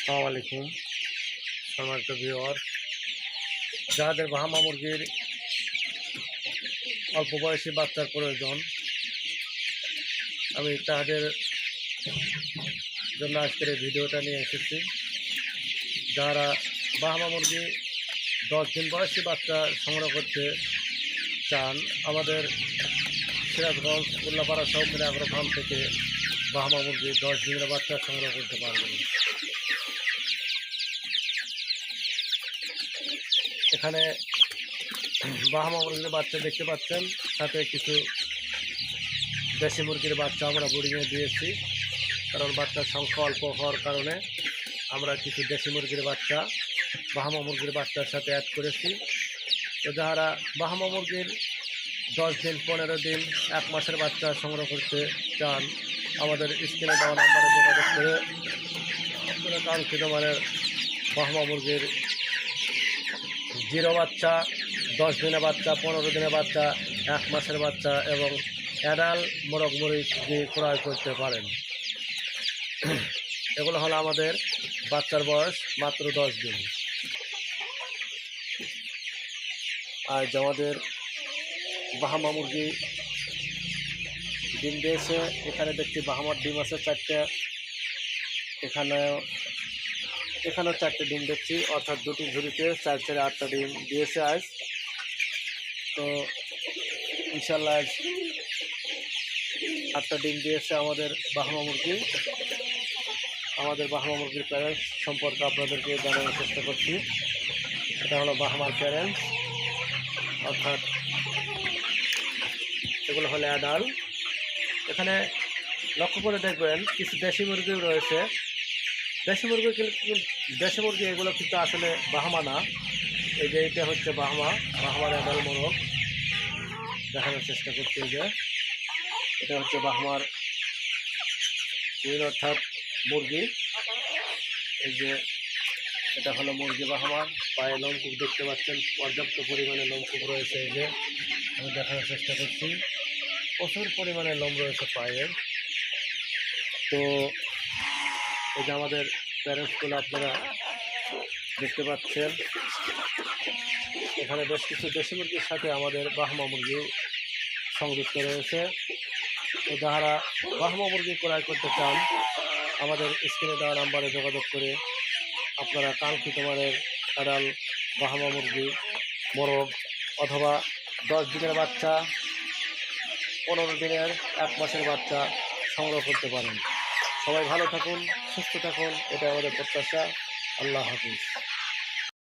আসসালামু আলাইকুম সম্মানিত ভিউয়ার, যাদের বাহামা মুরগির অল্প বয়সী বাচ্চার প্রয়োজন, আমি তাদের জন্য আজকের এই ভিডিওটা নিয়ে এসেছি। যারা বাহামা মুরগি 10 দিন বয়সী বাচ্চা সংগ্রহ করতে চান, আমাদের সিরাজগঞ্জ উল্লাপাড়া সহ মিনাগ্রো ফার্ম থেকে বাহামা মুরগি 10 দিনের বাচ্চা সংগ্রহ করতে পারবেন। এখানে বাহামা মুরগির বাচ্চা দেখতে পাচ্ছেন, সাথে কিছু দেশি মুরগির বাচ্চা আমরা বোর্ডিংয়ে দিয়েছি, কারণ বাচ্চার সংখ্যা অল্প হওয়ার কারণে আমরা কিছু দেশি মুরগির বাচ্চা বাহামা মুরগির বাচ্চার সাথে অ্যাড করেছি। তো যারা বাহামা মুরগির 10 দিন, 15 দিন, 1 মাসের বাচ্চা সংগ্রহ করতে চান, আমাদের স্ক্রিনে দেওয়া নাম্বারে যোগাযোগ করে আপনারা কাঙ্ক্ষিত মানের বাহামা মুরগির 0 বাচ্চা, 10 দিনের বাচ্চা, 15 দিনের বাচ্চা, 1 মাসের বাচ্চা এবং অ্যাডাল মোরগ মুরগি ক্রয় করতে পারেন। এগুলো হলো আমাদের বাচ্চার বয়স মাত্র 10 দিন। আজ আমাদের বাহামা মুরগি ডিম দিয়েছে। এখানে দেখছি বাহামার ডিম আছে 4টে, এখানেও 4টে ডিম দেখছি, অর্থাৎ 2টি ঝুড়িতে 4-8টা ডিম দিয়েছে আজ। তো ইনশাল্লাহ আজ 8টা ডিম দিয়েছে আমাদের বাহামা মুরগি। আমাদের বাহামা মুরগির প্যারেন্টস সম্পর্কে আপনাদেরকে জানানোর চেষ্টা করছি। এটা হলো বাহামার প্যারেন্টস, অর্থাৎ এগুলো হলো অ্যাডাল। এখানে লক্ষ্য করে দেখবেন কিছু দেশি মুরগিও রয়েছে। দেশি মুরগি এগুলো কিন্তু আসলে বাহামা না। এই যে এটা হচ্ছে বাহামার অ্যাডাল মোরগ, দেখানোর চেষ্টা করছি। এই যে এটা হচ্ছে বাহামার কুইন অর্থাৎ মুরগি। এই যে এটা হলো মুরগি বাহামার। পায়ে লোমকূপ দেখতে পাচ্ছেন, পর্যাপ্ত পরিমাণে লোমকূপ রয়েছে। এই যে আমি দেখানোর চেষ্টা করছি, প্রচুর পরিমাণে লোম রয়েছে পায়ের। তো এই যে আমাদের প্যারেন্টসগুলো আপনারা দেখতে পাচ্ছেন। এখানে বেশ কিছু দেশি মুরগির সাথে আমাদের বাহামা মুরগিও সংযুক্ত রয়েছে। তো যারা বাহামা মুরগি ক্রয় করতে চান, আমাদের স্ক্রিনে দেওয়া নাম্বারে যোগাযোগ করে আপনারা কাঙ্ক্ষিত মানের অ্যাডাল বাহামা মুরগি, মোরগ অথবা 10 দিনের বাচ্চা, 15 দিনের, 1 মাসের বাচ্চা সংগ্রহ করতে পারেন। সবাই ভালো থাকুন, সুস্থ থাকুন, এটা আমাদের প্রত্যাশা। আল্লাহ হাফিজ।